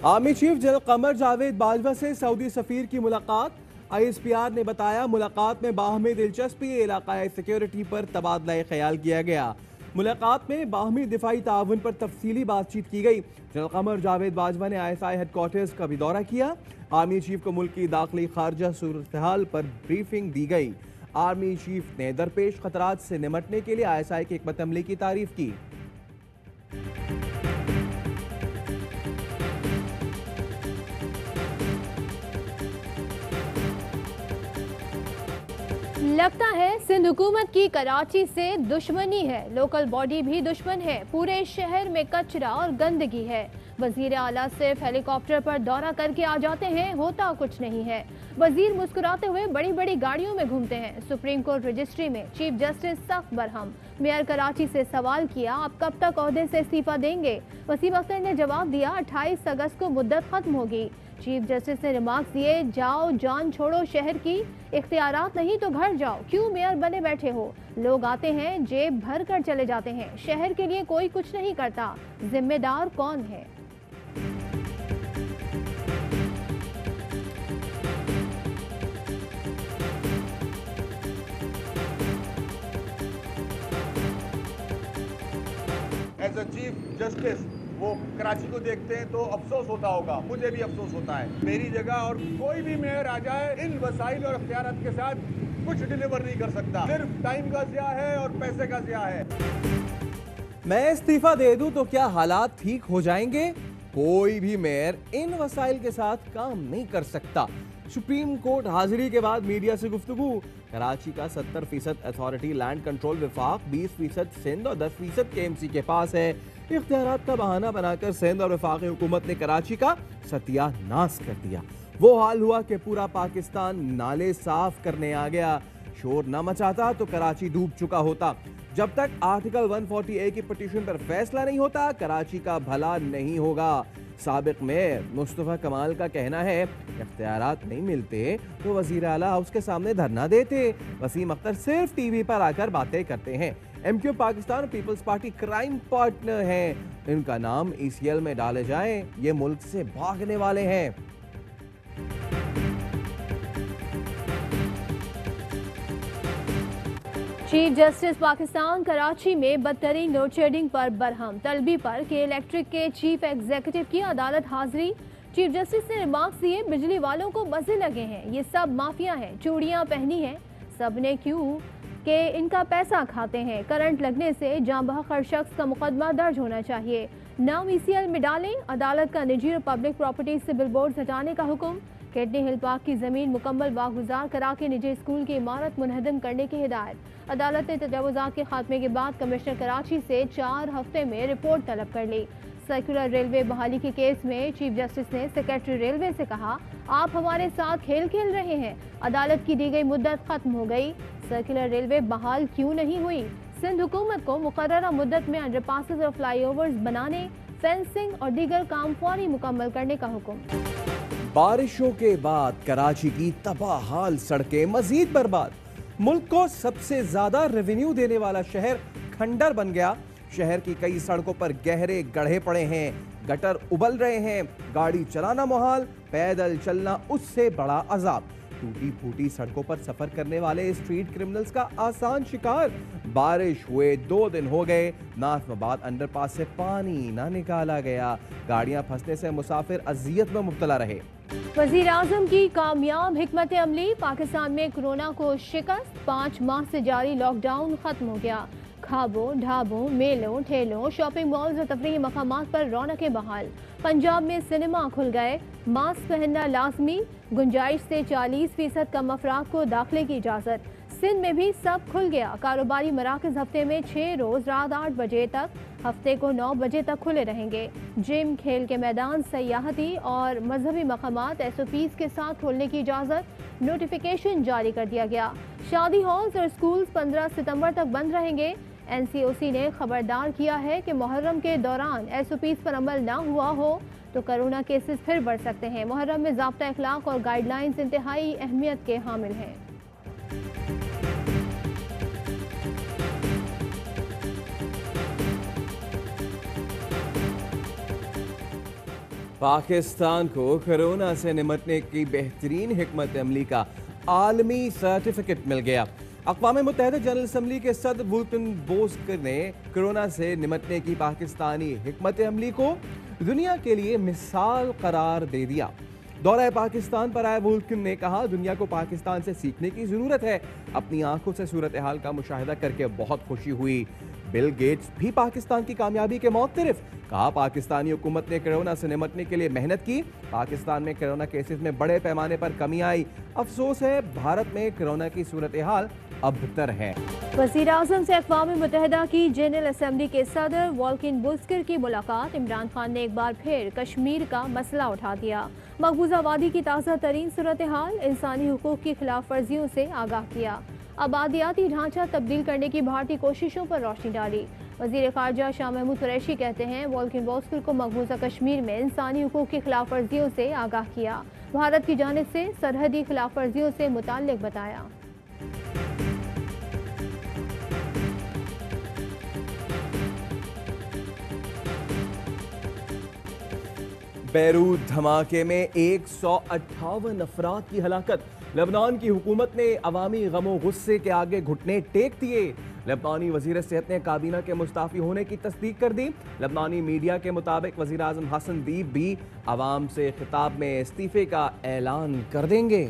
Army chief general Qamar Javed Bajwa से Saudi सफीर की मुलाकात। ISPR ने बताया मुलाकात में बाहमी दिलचस्पी इलाकाई सिक्योरिटी पर तबादला ख्याल किया गया। मुलाकात में बाहमी दिफाई ताउन पर तफसीली बातचीत की गई। जनरल कमर जावेद बाजवा ने ISI हेडक्वार्टर्स का भी दौरा किया। आर्मी चीफ को मुल्क की दाखिली खारजा सूरत हाल पर ब्रीफिंग दी गई। आर्मी चीफ ने दरपेश खतरात से निमटने के लिए ISI की हिकमत अमली की तारीफ की। लगता है सिंध हुकूमत की कराची से दुश्मनी है। लोकल बॉडी भी दुश्मन है। पूरे शहर में कचरा और गंदगी है। वजीर आला सिर्फ हेलीकॉप्टर पर दौरा करके आ जाते हैं, होता कुछ नहीं है। वजीर मुस्कुराते हुए बड़ी बड़ी गाड़ियों में घूमते हैं। सुप्रीम कोर्ट रजिस्ट्री में चीफ जस्टिस सख्त बरहम। मेयर कराची से सवाल किया, आप कब तक ओहदे से इस्तीफा देंगे? वसीम अख्तर ने जवाब दिया, 28 अगस्त को मुद्दत खत्म होगी। चीफ जस्टिस ने रिमार्क्स दिए, जाओ जान छोड़ो शहर की, इख्तियारात नहीं तो घर जाओ, क्यों मेयर बने बैठे हो? लोग आते हैं, जेब भर कर चले जाते हैं, शहर के लिए कोई कुछ नहीं करता, जिम्मेदार कौन है? एज अ चीफ जस्टिस वो कराची को देखते हैं तो अफसोस होता होगा, मुझे भी अफसोस होता है। मेरी जगह और कोई भी मेयर आ जाए, इन वसाइल और अख्तियारात के साथ कुछ डिलीवर नहीं कर सकता। सिर्फ टाइम का ज़िया है और पैसे का ज़िया है। मैं इस्तीफा दे दूं तो क्या हालात ठीक हो जाएंगे? कोई भी मेयर इन वसाइल के साथ काम नहीं कर सकता। सुप्रीम कोर्ट हाजिरी के बाद मीडिया से गुफ्तगू। कराची का 70% अथॉरिटी लैंड कंट्रोल विफाक, 20% सिंध और 10% KMC के पास है। इख्तियारात का बहाना बनाकर सिंध और वफाकी हुकूमत ने कराची का सत्यानाश कर दिया। वो हाल हुआ कि पूरा पाकिस्तान नाले साफ करने आ गया। शोर न मचाता तो कराची डूब चुका होता। जब तक आर्टिकल 140A की पिटीशन पर फैसला नहीं होता, कराची का भला नहीं होगा। साबिक मेयर मुस्तफा कमाल का कहना है, इख्तियारात नहीं मिलते तो वजीर आला हाउस के सामने धरना देते। वसीम अख्तर सिर्फ टीवी पर आकर बातें करते हैं। MQ Pakistan Peoples Party crime partner हैं। इनका नाम ECL में डाले जाएं, ये मुल्क से भागने वाले हैं। चीफ जस्टिस पाकिस्तान कराची में बदतरीन लोड शेडिंग पर बरहम। तलबी पर के इलेक्ट्रिक के चीफ एग्जीक्यूटिव की अदालत हाजिरी। चीफ जस्टिस ने रिमार्क्स दिए, बिजली वालों को मजे लगे हैं, ये सब माफिया हैं, चूड़ियां पहनी हैं सबने क्यों कि इनका पैसा खाते हैं। करंट लगने से जाँ बहक शख्स का मुकदमा दर्ज होना चाहिए। नाम ECL में डालें। अदालत का निजी और पब्लिक प्रॉपर्टी से बिलबोर्ड हटाने का हुक्म। किडनी हिल पार्क की जमीन मुकम्मल वागुजार करा के निजी स्कूल की इमारत मुनहदम करने की हिदायत। अदालत ने तजावुजात के खात्मे के बाद कमिश्नर कराची से 4 हफ्ते में रिपोर्ट तलब कर ली। सर्कुलर रेलवे बहाली के केस में चीफ जस्टिस ने सेक्रेटरी रेलवे से कहा, आप हमारे साथ खेल खेल रहे हैं, अदालत की दी गई मुद्दत खत्म हो गई, सर्कुलर रेलवे बहाल क्यों नहीं हुई? सिंध हुकूमत को मुकर्ररा मुद्दत में अंडरपासेस और फ्लाईओवर्स बनाने, फेंसिंग और दीगर काम फौरी मुकम्मल करने का हुक्म। बारिशों के बाद कराची की तबाहाल सड़कें मजीद बर्बाद। मुल्क को सबसे ज्यादा रेवेन्यू देने वाला शहर खंडर बन गया। शहर की कई सड़कों पर गहरे गड्ढे पड़े हैं, गटर उबल रहे हैं, गाड़ी चलाना मुहाल, पैदल चलना उससे बड़ा अजाब। टूटी फूटी सड़कों पर सफर करने वाले स्ट्रीट क्रिमिनल्स का आसान शिकार। बारिश हुए 2 दिन हो गए, नाजमाबाद अंडरपास से पानी ना निकाला गया। गाड़ियां फंसने से मुसाफिर अजियत में मुब्तला रहे। वजीर आजम की कामयाब हिकमत अमली। पाकिस्तान में कोरोना को शिकस्त। 5 माह से जारी लॉकडाउन खत्म हो गया। खाबों, ढाबों, मेलों, ठेलों, शॉपिंग मॉल्स और तफरीही मकामात पर रौनकें बहाल। पंजाब में सिनेमा खुल गए। मास्क पहनना लाजमी। गुंजाइश से 40% कम अफराद को दाखिले की इजाज़त। सिंध में भी सब खुल गया। कारोबारी मराकज़ हफ्ते में 6 रोज़ रात 8 बजे तक, हफ्ते को 9 बजे तक खुले रहेंगे। जिम, खेल के मैदान, सयाहती और मजहबी मकामात SOPs के साथ खोलने की इजाज़त। नोटिफिकेशन जारी कर दिया गया। शादी हॉल्स और स्कूल्स 15 सितंबर तक बंद रहेंगे। NCOC ने खबरदार किया है कि मुहर्रम के दौरान SOPs पर अमल ना हुआ हो तो कोरोना केसेस फिर बढ़ सकते हैं। मुहर्रम में ज़ाब्ता अखलाक और गाइडलाइंस इंतहाई अहमियत के हामिल हैं। पाकिस्तान को कोरोना से निपटने की बेहतरीन हिकमत अमली का आलमी सर्टिफिकेट मिल गया। अक़वाम मुत्तहिदा जनरल असम्बली के सदर वुल्कन बोस्कर ने कोरोना से निपटने की पाकिस्तानी हिकमत अमली को दुनिया के लिए मिसाल करार दे दिया। दौरा पाकिस्तान पर आए वुल्कन ने कहा, दुनिया को पाकिस्तान से सीखने की जरूरत है। अपनी आंखों से सूरत हाल का मुशाहिदा करके बहुत खुशी हुई। बिल गेट्स भी पाकिस्तान की कामयाबी के मुतरफ। कहा, पाकिस्तानी हुकूमत ने कोरोना से निपटने के लिए मेहनत की। पाकिस्तान में कोरोना केसेस में बड़े पैमाने पर कमी आई। अफसोस है, भारत में कोरोना की सूरत हाल अबतर है। वज़ीर आज़म से अक़वाम मुत्तहिदा की जनरल असम्बली के सदर वोल्किन बुस्कर की मुलाकात। इमरान खान ने एक बार फिर कश्मीर का मसला उठा दिया। मकबूजा वादी की ताज़ा तरीन सूरत हाल, इंसानी हुकूक की खिलाफ वर्जियों से आगाह किया। आबादियाती ढांचा तब्दील करने की भारतीय कोशिशों पर रोशनी डाली। वज़ीर ख़ारजा शाह महमूद कुरैशी कहते हैं, वोल्किन बुस्कर को मकबूजा कश्मीर में इंसानी हुकूक की खिलाफ वर्जियों से आगाह किया। भारत की जानिब से सरहदी खिलाफ वर्जियों से मुताल्लिक बताया। बैरूत धमाके में 158 अफराद की हलाकत। लेबनान की हुकूमत ने अवामी गमो गुस्से के आगे घुटने टेक दिए। लेबनानी वजीर सेहत ने काबीना के मुस्ताफी होने की तस्दीक कर दी। लेबनानी मीडिया के मुताबिक वजीर आज़म हसन दीब भी अवाम से खिताब में इस्तीफे का ऐलान कर देंगे।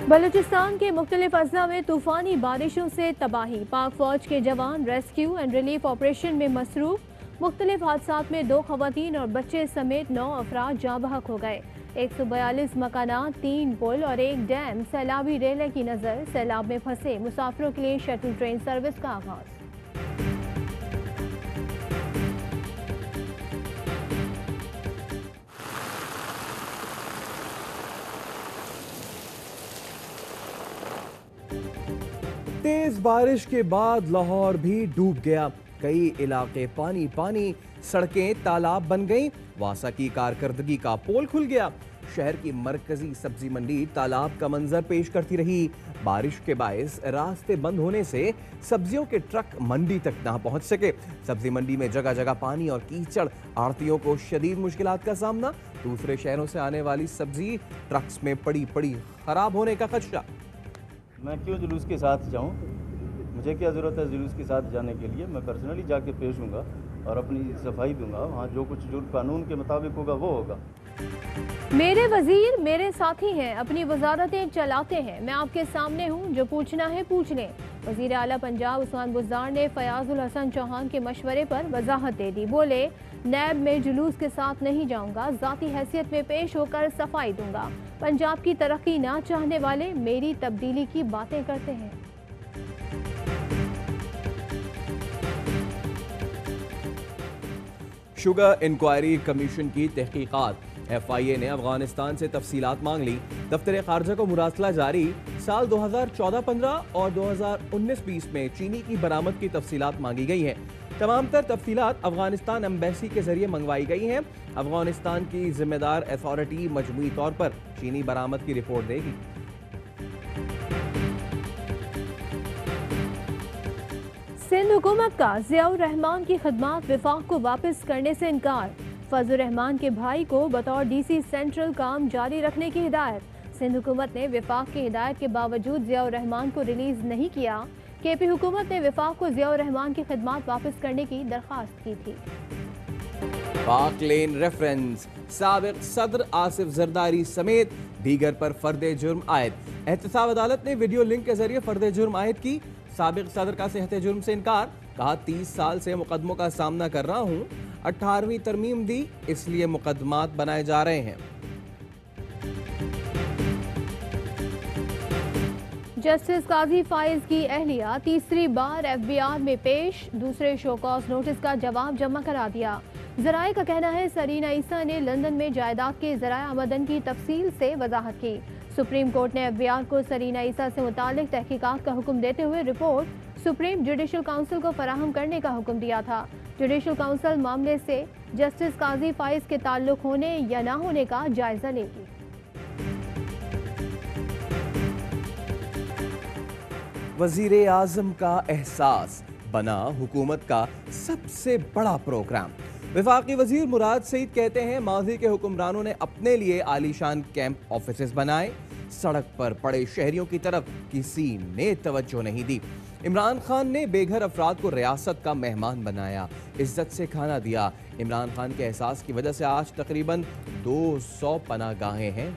बलूचिस्तान के मुख्तलिफ अज़ला में तूफानी बारिशों से तबाही। पाक फौज के जवान रेस्क्यू एंड रिलीफ ऑपरेशन में मसरूफ। मुख्तलिफ हादसात में 2 खवातीन और बच्चे समेत 9 अफराद जाँ बहक हो गए। 142 मकानात, 3 पुल और 1 डैम सैलाबी रेले की नज़र। सैलाब में फंसे मुसाफिरों के लिए शटल ट्रेन सर्विस का आगाज। तेज बारिश के बाद लाहौर भी डूब गया। कई इलाके पानी पानी, सड़कें तालाब बन गईं। वासा की कारकर्दगी का पोल खुल गया। शहर की मरकजी सब्जी मंडी तालाब का मंजर पेश करती रही। बारिश के बायस रास्ते बंद होने से सब्जियों के ट्रक मंडी तक ना पहुंच सके। सब्जी मंडी में जगह जगह पानी और कीचड़। आड़तियों को शदीद मुश्किलात का सामना। दूसरे शहरों से आने वाली सब्जी ट्रक्स में पड़ी खराब होने का खदशा। मैं क्यों जुलूस के साथ जाऊं? मुझे क्या ज़रूरत है जुलूस के साथ जाने के लिए? मैं पर्सनली जाके पेश हूँगा और अपनी सफाई दूंगा। वहाँ जो कुछ जो कानून के मुताबिक होगा वो होगा। मेरे वजीर मेरे साथी हैं, अपनी वजारतें चलाते हैं। मैं आपके सामने हूँ, जो पूछना है पूछ लें। वजीर आला पंजाब उस्मान बुज़दार ने फयाजुल हसन चौहान के मशवरे पर वजाहत दे दी। बोले, नैब में जुलूस के साथ नहीं जाऊंगा, ज़ाती हैसियत में पेश होकर सफाई दूंगा। पंजाब की तरक्की ना चाहने वाले मेरी तब्दीली की बातें करते हैं। शुगर इंक्वायरी कमीशन की तहकीकात। FIA ने अफगानिस्तान से तफसीलात मांग ली। दफ्तर खारजा को मुरासला जारी। साल 2014-15 और 2019-20 में चीनी की बरामद की तफसीलात मांगी गई हैं। तमाम तर तफसीलात अफगानिस्तान एम्बेसी के जरिए मंगवाई गई हैं। अफगानिस्तान की जिम्मेदार अथॉरिटी मजमूई तौर पर चीनी बरामद की रिपोर्ट देगी। सिंध हुकूमत का ज़ियाउर रहमान की खिदमात विफाक को वापस करने से इनकार। फजलुर रहमान के भाई को बतौर DC सेंट्रल काम जारी रखने की हिदायत। सिंध हुकूमत ने विफाक की हिदायत के बावजूद ज़ियाउर रहमान को रिलीज नहीं किया। KP हुकूमत ने विफाक को ज़ियाउर रहमान की खिदमात वापस करने की दरख्वास्त की थी। पाक लेन रेफरेंस। साबिक सदर आसिफ जरदारी समेत दीगर पर फर्द जुर्म आयद। एहतसाब अदालत ने वीडियो लिंक के जरिए फर्द जुर्म आयद की। साबिक सदर का सेहत जुर्म से इनकार। कहा, 30 साल से मुकदमों का सामना कर रहा हूँ। 18वीं तरमीम दी, इसलिए मुकदमात बनाए जा रहे हैं। जस्टिस काजी फाइज की अहलिया तीसरी बार FBI में पेश। दूसरे शोकॉज नोटिस का जवाब जमा करा दिया। जराए का कहना है, सरीना ईसा ने लंदन में जायदाद के ज़राए आमदन की तफसील से वजाहत की। सुप्रीम कोर्ट ने FBI को सरीना ईसा से मुतालिक तहकीकात का हुक्म देते हुए रिपोर्ट सुप्रीम जुडिशल काउंसिल को फराहम करने का हुक्म दिया था। जुडिशल काउंसिल मामले से जस्टिस काजी फाइज के ताल्लुक होने या ना होने का जायजा लेगी। वज़ीर आज़म का एहसास। बना हुकूमत का सबसे बड़ा प्रोग्राम। वफाकी वजीर मुराद सईद कहते हैं माजी के हुक्मरानों ने अपने लिए आलीशान कैंप ऑफिसेस बनाए, सड़क पर पड़े शहरियों की तरफ किसी ने तवज्जो नहीं दी। इमरान खान ने बेघर अफराद को रियासत का मेहमान बनाया, इज्जत से खाना दिया। इमरान खान के एहसास की वजह से आज तकरीबन 200 पनाहगाहें हैं।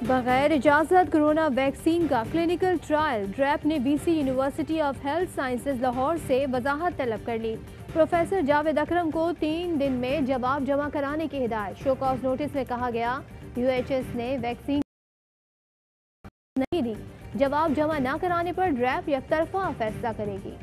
बगैर इजाजत कोरोना वैक्सीन का क्लिनिकल ट्रायल ड्रैप ने BC university of health sciences Lahore से वजाहत तलब कर ली। प्रोफेसर जावेद अकरम को 3 दिन में जवाब जमा कराने की हिदायत। शो कॉज नोटिस में कहा गया यूएचएस ने वैक्सीन नहीं दी, जवाब जमा न कराने पर ड्रैप यकतरफा फैसला करेगी।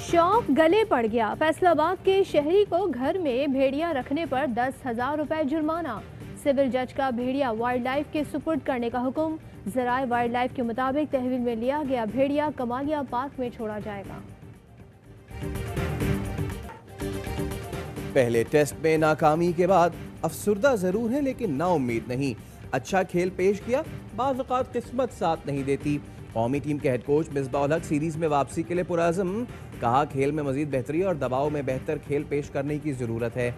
शौक गले पड़ गया, फैसलाबाद के शहरी को घर में भेड़िया रखने पर 10,000 रुपए जुर्माना। सिविल जज का भेड़िया वाइल्ड लाइफ के सुपुर्द करने का हुक्म। ज़राए वाइल्ड लाइफ के मुताबिक तहवील में लिया गया भेड़िया कमालिया पार्क में छोड़ा जाएगा। पहले टेस्ट में नाकामी के बाद अफसुर्दा जरूर है लेकिन नाउम्मीद नहीं। अच्छा खेल पेश किया, बाज़ औक़ात किस्मत साथ नहीं देती। कौमी टीम के हेड कोच मिसबाउल हक सीरीज में वापसी के लिए पुरअज़्म, कहा खेल में मजीद बेहतरी और दबाव में बेहतर खेल पेश करने की जरूरत है।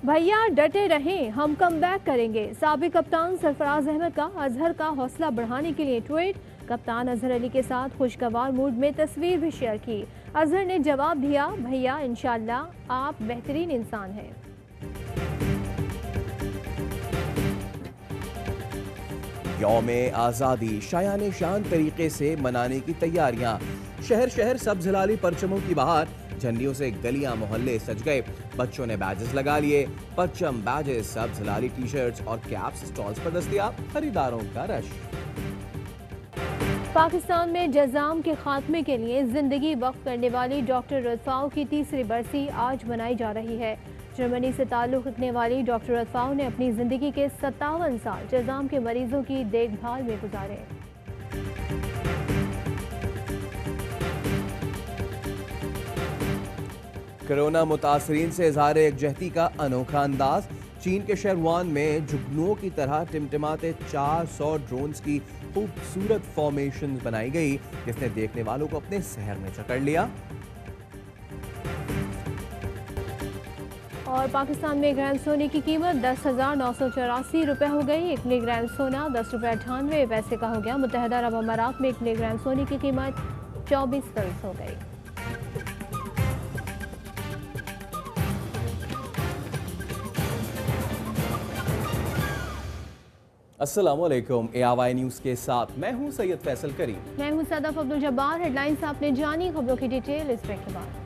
भैया डटे रहें, हम कम बैक करेंगे। साबिक कप्तान सरफराज अहमद का अजहर का हौसला बढ़ाने के लिए ट्वीट। कप्तान अजहर अली के साथ खुशगवार मूड में तस्वीर भी शेयर की। अजहर ने जवाब दिया, भैया इंशाअल्लाह आप बेहतरीन इंसान हैं। यौम आज़ादी शायान शान तरीके से मनाने की तैयारियां। शहर शहर सब्ज हिलाली परचमों की बहार, झंडियों से गलियां मोहल्ले सज गए। बच्चों ने बैजेस लगा लिए, परचम बैजेस, सब्ज हिलाली टी शर्ट्स और कैप्स स्टॉल्स पर दस्तयाब, खरीदारों का रश। पाकिस्तान में जज़ाम के खात्मे के लिए जिंदगी वक्फ करने वाली डॉक्टर रदफाओ की तीसरी बरसी आज मनाई जा रही है। जर्मनी से ताल्लुक़ रखने वाली डॉक्टर रदफाओ ने अपनी जिंदगी के 57 साल जज़ाम के मरीजों की देखभाल में गुजारे। कोरोना मुतासरीन से इज़हार यकजहती का अनोखा अंदाज। चीन के शहर वुहान में जुगनुओं की तरह टिमटिमाते 400 ड्रोन्स की खूबसूरत फॉर्मेशन बनाई गई, जिसने देखने वालों को अपने शहर में जकड़ लिया। और पाकिस्तान में ग्राम सोने की कीमत 10,984 रुपये हो गई। 1 मिलीग्राम सोना 10 रुपये 98 पैसे का हो गया। मुत्तहदा अरब अमारात में 1 मिलीग्राम सोने की कीमत 24 फीसद हो गई। अस्सलामुअलैकुम, ARY न्यूज़ के साथ मैं हूं सैयद फैसल करीम। मैं हूं सदफ अब्दुल जब्बार। हेडलाइंस आपने जानी, खबरों की डिटेल इस ब्रेक के बाद।